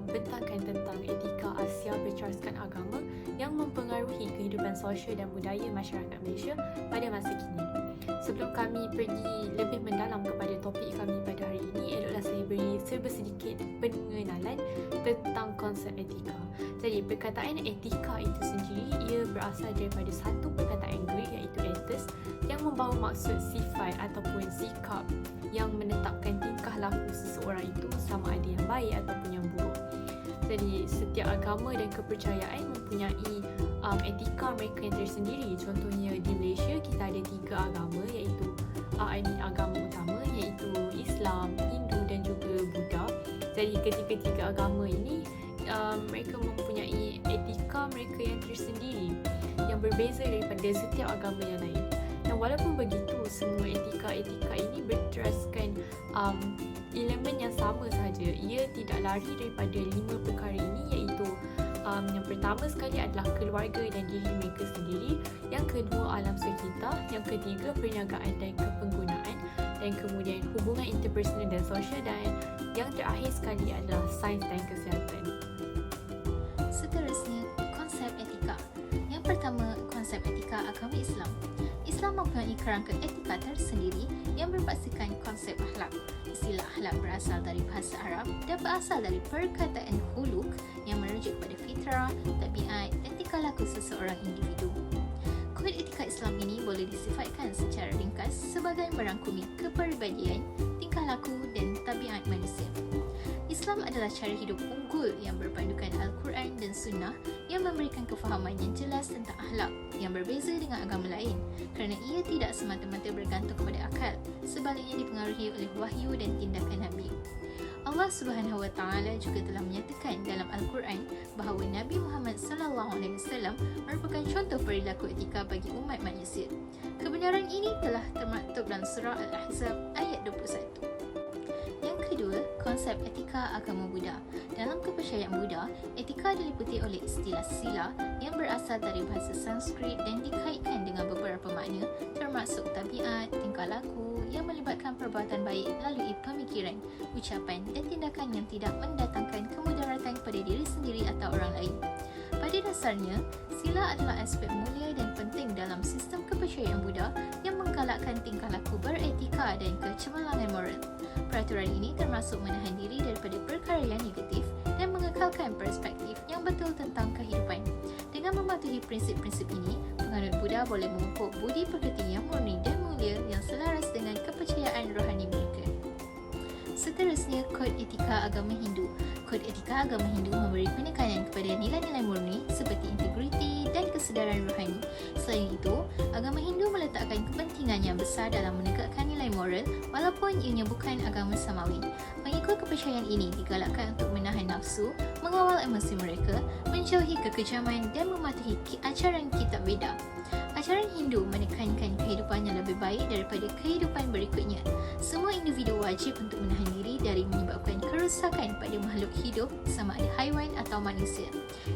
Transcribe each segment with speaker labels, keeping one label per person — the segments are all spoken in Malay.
Speaker 1: bentangkan tentang etika Asia berceraskan agama yang mempengaruhi kehidupan sosial dan budaya masyarakat Malaysia pada masa kini. Sebelum kami pergi lebih mendalam kepada topik kami pada hari ini, eloklah saya beri sedikit pengenalan tentang konsep etika. Jadi, perkataan etika itu sendiri ia berasal daripada satu perkataan Greek iaitu ethos yang membawa maksud sifat ataupun sikap yang menetapkan tingkah laku seseorang itu sama ada yang baik ataupun yang buruk. Jadi setiap agama dan kepercayaan mempunyai etika mereka yang tersendiri. Contohnya di Malaysia kita ada 3 agama iaitu agama utama iaitu Islam, Hindu dan juga Buddha. Jadi ketiga-tiga agama ini mereka mempunyai etika mereka yang tersendiri yang berbeza daripada setiap agama yang lain. Dan walaupun begitu, semua etika-etika ini berteraskan elemen yang sama sahaja. Ia tidak lari daripada 5 perkara ini iaitu yang pertama sekali adalah keluarga dan diri mereka sendiri, yang kedua alam sekitar, yang ketiga perniagaan dan kepenggunaan, dan kemudian hubungan interpersonal dan sosial, dan yang terakhir sekali adalah sains dan kesihatan.
Speaker 2: Seterusnya, konsep etika. Yang pertama, konsep etika agama Islam. Islam mempunyai kerangka etika tersendiri yang berbasikkan konsep akhlak. Istilah akhlak berasal dari bahasa Arab dan berasal dari perkataan khuluq yang merujuk pada fitrah, tabiat dan tingkah laku seseorang individu. Kod etika Islam ini boleh disifatkan secara ringkas sebagai merangkumi kepribadian, tingkah laku dan tabiat manusia. Islam adalah cara hidup unggul yang berpandukan Al-Quran dan Sunnah yang memberikan kefahaman yang jelas tentang akhlak yang berbeza dengan agama lain kerana ia tidak semata-mata bergantung kepada akal, sebaliknya dipengaruhi oleh wahyu dan tindakan Nabi. Allah Subhanahu Wa Taala juga telah menyatakan dalam Al-Quran bahawa Nabi Muhammad SAW merupakan contoh perilaku etika bagi umat manusia. Kebenaran ini telah termaktub dalam surah Al-Ahzab ayat 21. Yang kedua, konsep etika agama Buddha. Dalam kepercayaan Buddha, etika diliputi oleh istilah sila yang berasal dari bahasa Sanskrit dan dikaitkan dengan beberapa makna termasuk tabiat, tingkah laku yang melibatkan perbuatan baik melalui pemikiran, ucapan dan tindakan yang tidak mendatangkan kemudaratan kepada diri sendiri atau orang lain. Pada dasarnya, sila adalah aspek mulia dan penting dalam sistem kepercayaan Buddha yang menggalakkan tingkah laku beretika dan kecemerlangan moral. Peraturan ini termasuk menahan diri daripada perkara yang negatif dan mengekalkan perspektif yang betul tentang kehidupan. Dengan mematuhi prinsip-prinsip ini, penganut Buddha boleh memupuk budi pekerti yang murni dan mulia yang selaras dengan kepercayaan rohani mereka. Seterusnya, kod etika agama Hindu. Kod etika agama Hindu memberi penekanan kepada nilai-nilai murni seperti integriti dan kesedaran rohani. Selain itu, agama Hindu meletakkan kepentingan yang besar dalam menegakkan nilai moral walaupun ianya bukan agama samawi. Pengikut kepercayaan ini digalakkan untuk menahan nafsu, mengawal emosi mereka, menjauhi kekejaman dan mematuhi ajaran kitab Veda. Ajaran Hindu menekankan kehidupan yang lebih baik daripada kehidupan berikutnya. Semua individu wajib untuk menahan diri dari menyebabkan kerusakan pada makhluk hidup sama ada haiwan atau manusia.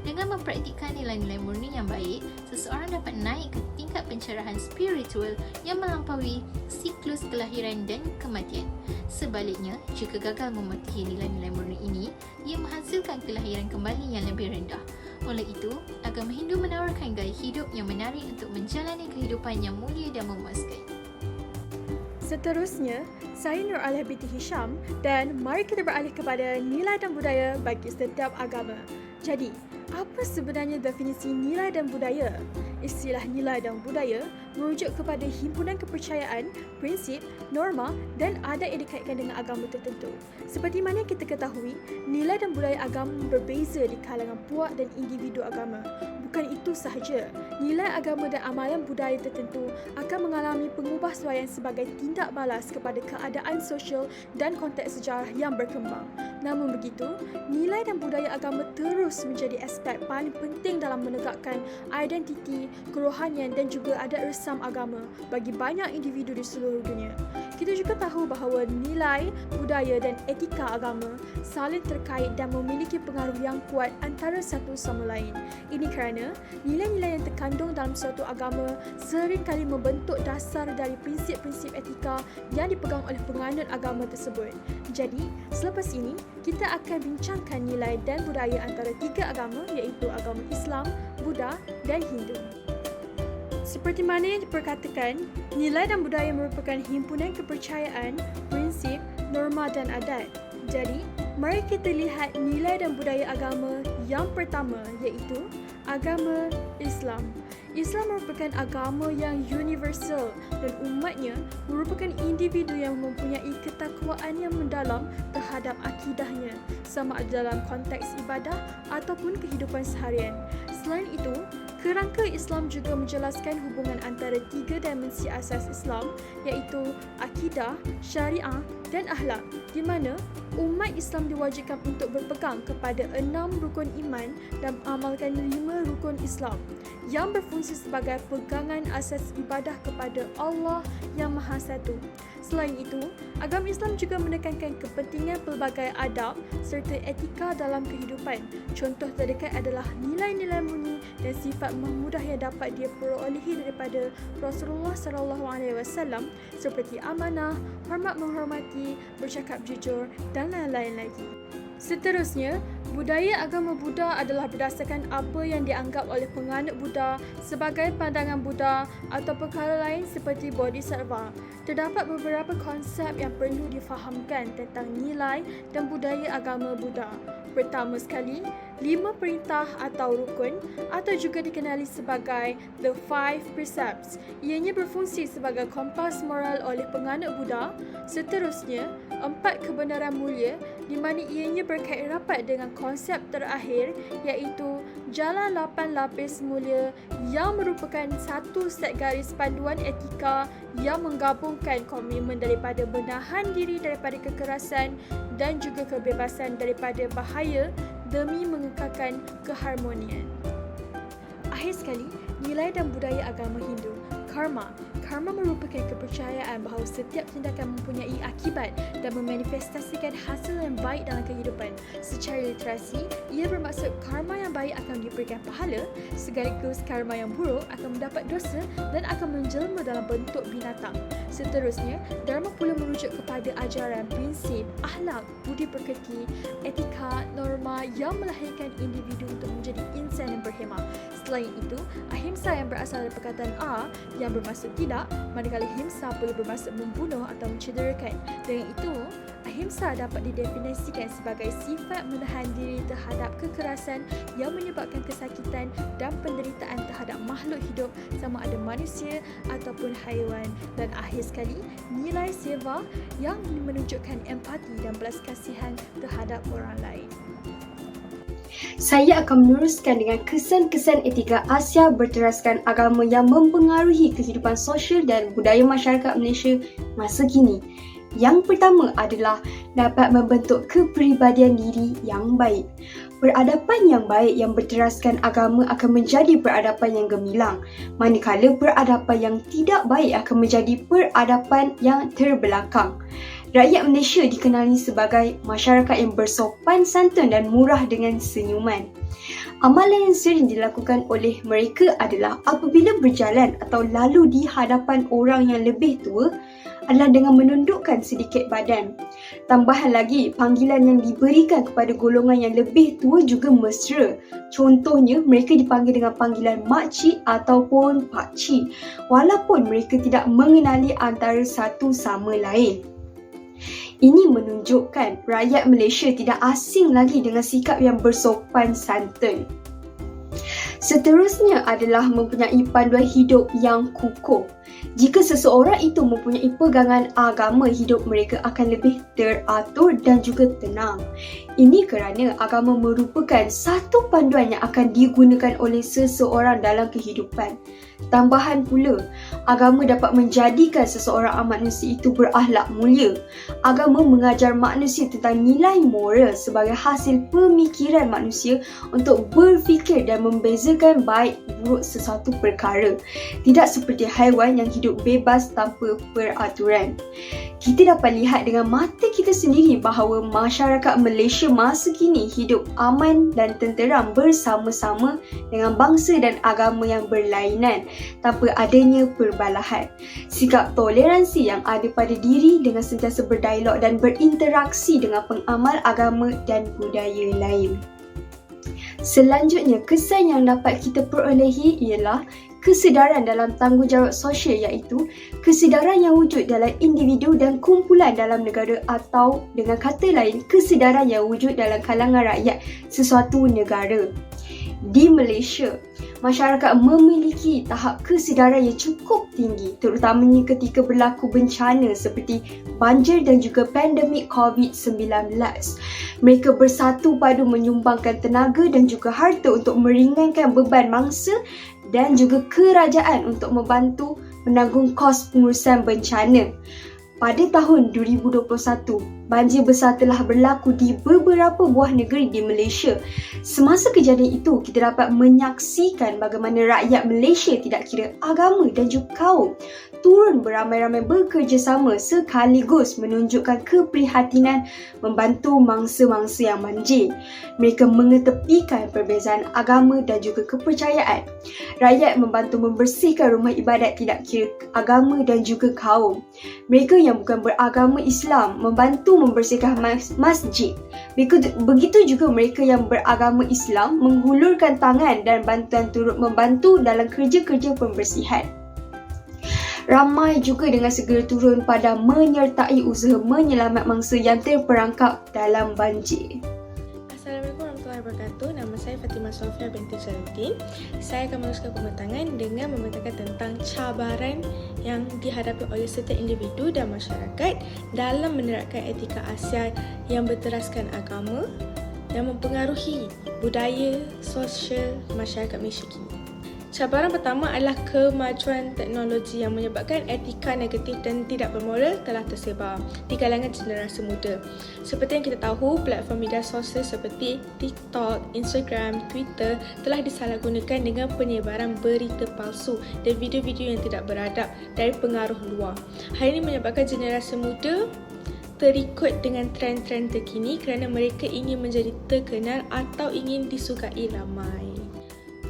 Speaker 2: Dengan mempraktikkan nilai-nilai murni yang baik, seseorang dapat naik ke tingkat pencerahan spiritual yang melampaui siklus kelahiran dan kematian. Sebaliknya, jika gagal mematuhi nilai-nilai murni ini, ia menghasilkan kelahiran kembali yang lebih rendah. Oleh itu, agama Hindu menawarkan gaya hidup yang menarik untuk menjalani kehidupan yang mulia dan memuaskan.
Speaker 3: Seterusnya, saya Nur Aliyah binti Hisham dan mari kita beralih kepada nilai dan budaya bagi setiap agama. Jadi, apa sebenarnya definisi nilai dan budaya? Istilah nilai dan budaya merujuk kepada himpunan kepercayaan, prinsip, norma dan adat yang dikaitkan dengan agama tertentu. Seperti mana kita ketahui, nilai dan budaya agama berbeza di kalangan puak dan individu agama. Bukan itu sahaja, nilai agama dan amalan budaya tertentu akan mengalami pengubahsuaian sebagai tindak balas kepada keadaan sosial dan konteks sejarah yang berkembang. Namun begitu, nilai dan budaya agama terus menjadi aspek paling penting dalam menegakkan identiti, kerohanian dan juga adat resam agama bagi banyak individu di seluruh dunia. Kita juga tahu bahawa nilai, budaya dan etika agama saling terkait dan memiliki pengaruh yang kuat antara satu sama lain. Ini kerana nilai-nilai yang terkandung dalam suatu agama seringkali membentuk dasar dari prinsip-prinsip etika yang dipegang oleh penganut agama tersebut. Jadi, selepas ini, kita akan bincangkan nilai dan budaya antara 3 agama iaitu agama Islam, Buddha dan Hindu. Seperti mana yang diperkatakan, nilai dan budaya merupakan himpunan kepercayaan, prinsip, norma dan adat. Jadi, mari kita lihat nilai dan budaya agama yang pertama iaitu agama Islam. Islam merupakan agama yang universal dan umatnya merupakan individu yang mempunyai ketakwaan yang mendalam terhadap akidahnya, sama ada dalam konteks ibadah ataupun kehidupan seharian. Selain itu, kerangka Islam juga menjelaskan hubungan antara 3 dimensi asas Islam iaitu akidah, syariah dan akhlak, di mana umat Islam diwajibkan untuk berpegang kepada 6 rukun iman dan mengamalkan 5 rukun Islam yang berfungsi sebagai pegangan asas ibadah kepada Allah yang Maha Satu. Selain itu, agama Islam juga menekankan kepentingan pelbagai adab serta etika dalam kehidupan. Contoh terdekat adalah nilai-nilai murni dan sifat mahmudah yang dapat dia perolehi daripada Rasulullah SAW seperti amanah, hormat menghormati, bercakap jujur dan lain-lain lagi. Seterusnya, budaya agama Buddha adalah berdasarkan apa yang dianggap oleh penganut Buddha sebagai pandangan Buddha atau perkara lain seperti bodhisattva. Terdapat beberapa konsep yang perlu difahamkan tentang nilai dan budaya agama Buddha. Pertama sekali, 5 perintah atau rukun atau juga dikenali sebagai The Five Precepts. Ianya berfungsi sebagai kompas moral oleh penganut Buddha. Seterusnya, 4 kebenaran mulia di mana ianya berkait rapat dengan konsep terakhir iaitu Jalan 8 Lapis Mulia yang merupakan satu set garis panduan etika yang menggabungkan komitmen daripada menahan diri daripada kekerasan dan juga kebebasan daripada bahaya demi mengekalkan keharmonian. Akhir sekali, nilai dan budaya agama Hindu. Karma. Karma merupakan kepercayaan bahawa setiap tindakan mempunyai akibat dan memanifestasikan hasil yang baik dalam kehidupan. Secara literasi, ia bermaksud karma yang baik akan diberikan pahala, sekaligus karma yang buruk akan mendapat dosa dan akan menjelma dalam bentuk binatang. Seterusnya, Dharma pula merujuk kepada ajaran, prinsip, akhlak, budi pekerti, etika, norma yang melahirkan individu untuk menjadi insan yang berhemah. Selain itu, ahimsa yang berasal dari perkataan yang bermaksud tidak, manakala himsa boleh bermaksud membunuh atau mencederakan. Dengan itu, ahimsa dapat didefinisikan sebagai sifat menahan diri terhadap kekerasan yang menyebabkan kesakitan dan penderitaan terhadap makhluk hidup sama ada manusia ataupun haiwan. Dan akhir sekali, nilai seva yang menunjukkan empati dan belas kasihan terhadap orang lain.
Speaker 4: Saya akan meneruskan dengan kesan-kesan etika Asia berteraskan agama yang mempengaruhi kehidupan sosial dan budaya masyarakat Malaysia masa kini. Yang pertama adalah dapat membentuk kepribadian diri yang baik. Peradaban yang baik yang berteraskan agama akan menjadi peradaban yang gemilang, manakala peradaban yang tidak baik akan menjadi peradaban yang terbelakang. Rakyat Malaysia dikenali sebagai masyarakat yang bersopan santun dan murah dengan senyuman. Amalan yang sering dilakukan oleh mereka adalah apabila berjalan atau lalu di hadapan orang yang lebih tua adalah dengan menundukkan sedikit badan. Tambahan lagi, panggilan yang diberikan kepada golongan yang lebih tua juga mesra. Contohnya, mereka dipanggil dengan panggilan makcik ataupun pakcik, walaupun mereka tidak mengenali antara satu sama lain. Ini menunjukkan rakyat Malaysia tidak asing lagi dengan sikap yang bersopan santun. Seterusnya adalah mempunyai panduan hidup yang kukuh. Jika seseorang itu mempunyai pegangan agama, hidup mereka akan lebih teratur dan juga tenang. Ini kerana agama merupakan satu panduan yang akan digunakan oleh seseorang dalam kehidupan. Tambahan pula, agama dapat menjadikan seseorang manusia itu berakhlak mulia. Agama mengajar manusia tentang nilai moral sebagai hasil pemikiran manusia untuk berfikir dan membezakan baik buruk sesuatu perkara. Tidak seperti haiwan yang hidup bebas tanpa peraturan. Kita dapat lihat dengan mata kita sendiri bahawa masyarakat Malaysia masa kini hidup aman dan tenteram bersama-sama dengan bangsa dan agama yang berlainan. tanpa adanya perbalahan. Sikap toleransi yang ada pada diri dengan sentiasa berdialog dan berinteraksi dengan pengamal agama dan budaya lain. Selanjutnya, kesan yang dapat kita perolehi ialah kesedaran dalam tanggungjawab sosial, iaitu kesedaran yang wujud dalam individu dan kumpulan dalam negara, atau dengan kata lain, kesedaran yang wujud dalam kalangan rakyat sesuatu negara. Di Malaysia, masyarakat memiliki tahap kesedaran yang cukup tinggi, terutamanya ketika berlaku bencana seperti banjir dan juga pandemik COVID-19. Mereka bersatu padu menyumbangkan tenaga dan juga harta untuk meringankan beban mangsa dan juga kerajaan untuk membantu menanggung kos pengurusan bencana. Pada tahun 2021, banjir besar telah berlaku di beberapa buah negeri di Malaysia. Semasa kejadian itu, kita dapat menyaksikan bagaimana rakyat Malaysia, tidak kira agama dan juga kaum, turun beramai-ramai bekerjasama sekaligus menunjukkan keprihatinan membantu mangsa-mangsa yang banjir. Mereka mengetepikan perbezaan agama dan juga kepercayaan. Rakyat membantu membersihkan rumah ibadat tidak kira agama dan juga kaum. Mereka yang bukan beragama Islam membantu membersihkan masjid. Begitu juga mereka yang beragama Islam menghulurkan tangan dan bantuan turut membantu dalam kerja-kerja pembersihan. Ramai juga dengan segera turun pada menyertai usaha menyelamat mangsa yang terperangkap dalam banjir.
Speaker 5: Assalamualaikum warahmatullahi wabarakatuh. Nama saya Fatimah Sofia binti Jaluddin. Saya akan meneruskan pembincangan dengan membentangkan tentang cabaran yang dihadapi oleh setiap individu dan masyarakat dalam menerapkan etika Asia yang berteraskan agama yang mempengaruhi budaya sosial masyarakat Malaysia kini. Cabaran pertama adalah kemajuan teknologi yang menyebabkan etika negatif dan tidak bermoral telah tersebar di kalangan generasi muda. Seperti yang kita tahu, platform media sosial seperti TikTok, Instagram, Twitter telah disalahgunakan dengan penyebaran berita palsu dan video-video yang tidak beradab dari pengaruh luar. Hal ini menyebabkan generasi muda terikut dengan trend-trend terkini kerana mereka ingin menjadi terkenal atau ingin disukai ramai.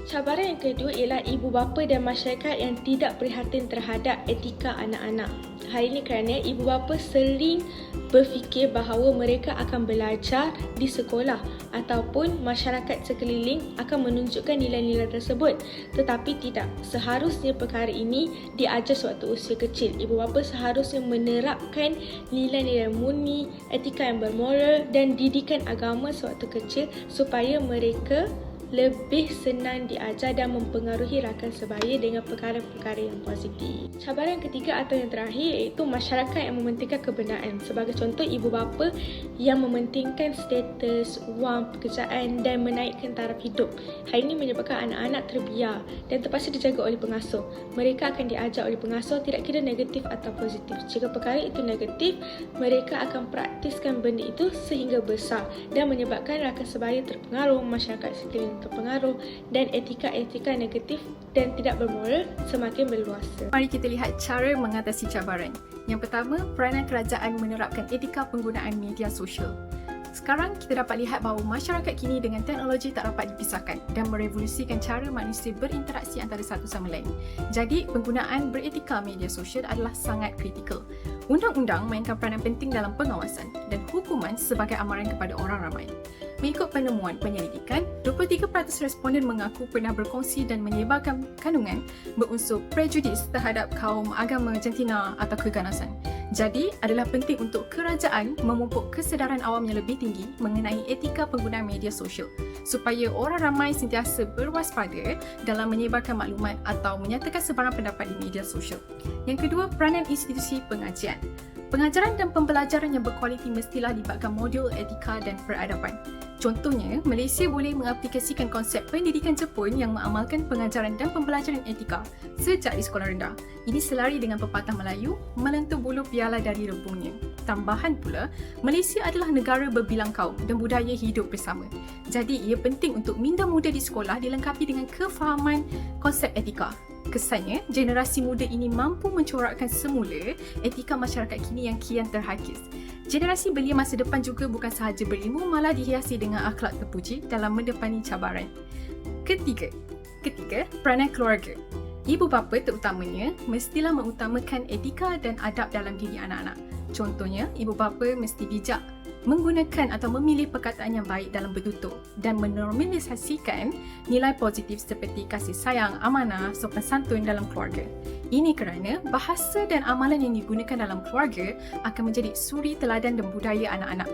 Speaker 5: Cabaran yang kedua ialah ibu bapa dan masyarakat yang tidak prihatin terhadap etika anak-anak. Hal ini kerana ibu bapa sering berfikir bahawa mereka akan belajar di sekolah ataupun masyarakat sekeliling akan menunjukkan nilai-nilai tersebut. Tetapi tidak. Seharusnya perkara ini diajar sewaktu usia kecil. Ibu bapa seharusnya menerapkan nilai-nilai murni, etika yang bermoral dan didikan agama sewaktu kecil supaya mereka lebih senang diajar dan mempengaruhi rakan sebaya dengan perkara-perkara yang positif. Cabaran yang ketiga atau yang terakhir iaitu masyarakat yang mementingkan kebenaran. Sebagai contoh, ibu bapa yang mementingkan status, wang, pekerjaan dan menaikkan taraf hidup. Hal ini menyebabkan anak-anak terbiar dan terpaksa dijaga oleh pengasuh. Mereka akan diajar oleh pengasuh tidak kira negatif atau positif. Jika perkara itu negatif, mereka akan praktiskan benda itu sehingga besar dan menyebabkan rakan sebaya terpengaruh, masyarakat sekeliling terpengaruh dan etika-etika negatif dan tidak bermoral semakin berluasa.
Speaker 6: Mari kita lihat cara mengatasi cabaran. Yang pertama, peranan kerajaan menerapkan etika penggunaan media sosial. Sekarang kita dapat lihat bahawa masyarakat kini dengan teknologi tak dapat dipisahkan dan merevolusikan cara manusia berinteraksi antara satu sama lain. Jadi, penggunaan beretika media sosial adalah sangat kritikal. Undang-undang mainkan peranan penting dalam pengawasan dan hukuman sebagai amaran kepada orang ramai. Mengikut penemuan penyelidikan, 23% responden mengaku pernah berkongsi dan menyebarkan kandungan berunsur prejudis terhadap kaum, agama, jantina atau keganasan. Jadi, adalah penting untuk kerajaan memupuk kesedaran awam yang lebih tinggi mengenai etika penggunaan media sosial supaya orang ramai sentiasa berwaspada dalam menyebarkan maklumat atau menyatakan sebarang pendapat di media sosial. Yang kedua, peranan institusi pengajian. Pengajaran dan pembelajaran yang berkualiti mestilah libatkan modul etika dan peradaban. Contohnya, Malaysia boleh mengaplikasikan konsep pendidikan Jepun yang mengamalkan pengajaran dan pembelajaran etika sejak di sekolah rendah. Ini selari dengan pepatah Melayu, melentur bulu biarlah dari rebungnya. Tambahan pula, Malaysia adalah negara berbilang kaum dan budaya hidup bersama. Jadi, ia penting untuk minda muda di sekolah dilengkapi dengan kefahaman konsep etika. Kesannya, generasi muda ini mampu mencorakkan semula etika masyarakat kini yang kian terhakis. Generasi belia masa depan juga bukan sahaja berilmu, malah dihiasi dengan akhlak terpuji dalam mendepani cabaran. Ketiga, peranan keluarga. Ibu bapa terutamanya mestilah mengutamakan etika dan adab dalam diri anak-anak. Contohnya, ibu bapa mesti bijak menggunakan atau memilih perkataan yang baik dalam bertutur dan menormalisasikan nilai positif seperti kasih sayang, amanah, sopan santun dalam keluarga. Ini kerana bahasa dan amalan yang digunakan dalam keluarga akan menjadi suri teladan dan budaya anak-anak.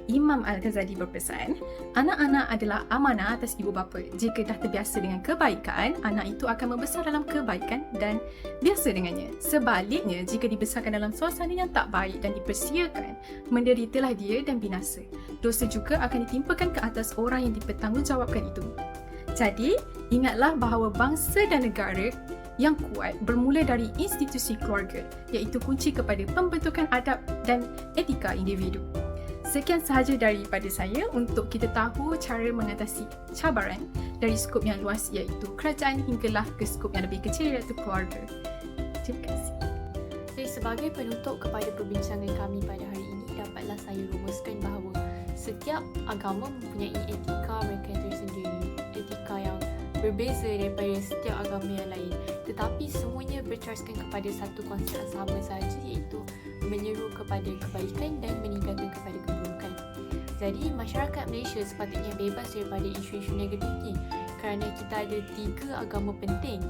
Speaker 6: Imam Al-Ghazali berpesan, anak-anak adalah amanah atas ibu bapa. Jika dah terbiasa dengan kebaikan, anak itu akan membesar dalam kebaikan dan biasa dengannya. Sebaliknya, jika dibesarkan dalam suasana yang tak baik dan dipersiakan, menderitalah dia dan binasa. Dosa juga akan ditimpakan ke atas orang yang dipertanggungjawabkan itu. Jadi, ingatlah bahawa bangsa dan negara yang kuat bermula dari institusi keluarga, iaitu kunci kepada pembentukan adab dan etika individu. Sekian sahaja daripada saya untuk kita tahu cara mengatasi cabaran dari skop yang luas iaitu kerajaan hinggalah ke skop yang lebih kecil iaitu keluarga. Terima kasih.
Speaker 1: Jadi sebagai penutup kepada perbincangan kami pada hari ini, dapatlah saya rumuskan bahawa setiap agama mempunyai etika mereka tersendiri, etika yang berbeza daripada setiap agama yang lain, tetapi semuanya berceraskan kepada satu konsep yang sama sahaja, iaitu menyeru kepada kebaikan dan meninggalkan kepada keburukan. Jadi masyarakat Malaysia sepatutnya bebas daripada isu-isu negatif ni kerana kita ada 3 agama penting.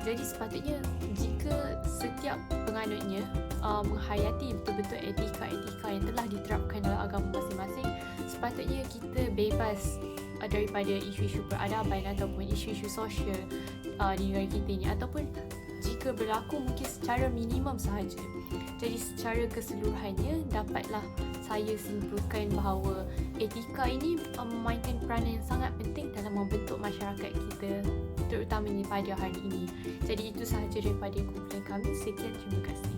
Speaker 1: Jadi sepatutnya jika setiap penganutnya menghayati betul-betul etika-etika yang telah diterapkan dalam agama masing-masing, sepatutnya kita bebas daripada isu-isu peradaban ataupun isu-isu sosial di negara kita ini, ataupun jika berlaku mungkin secara minimum sahaja. Jadi secara keseluruhannya dapatlah saya simpulkan bahawa etika ini memainkan peranan yang sangat penting dalam membentuk masyarakat kita, terutamanya pada hari ini. Jadi itu sahaja daripada kumpulan kami. Sekian, terima kasih.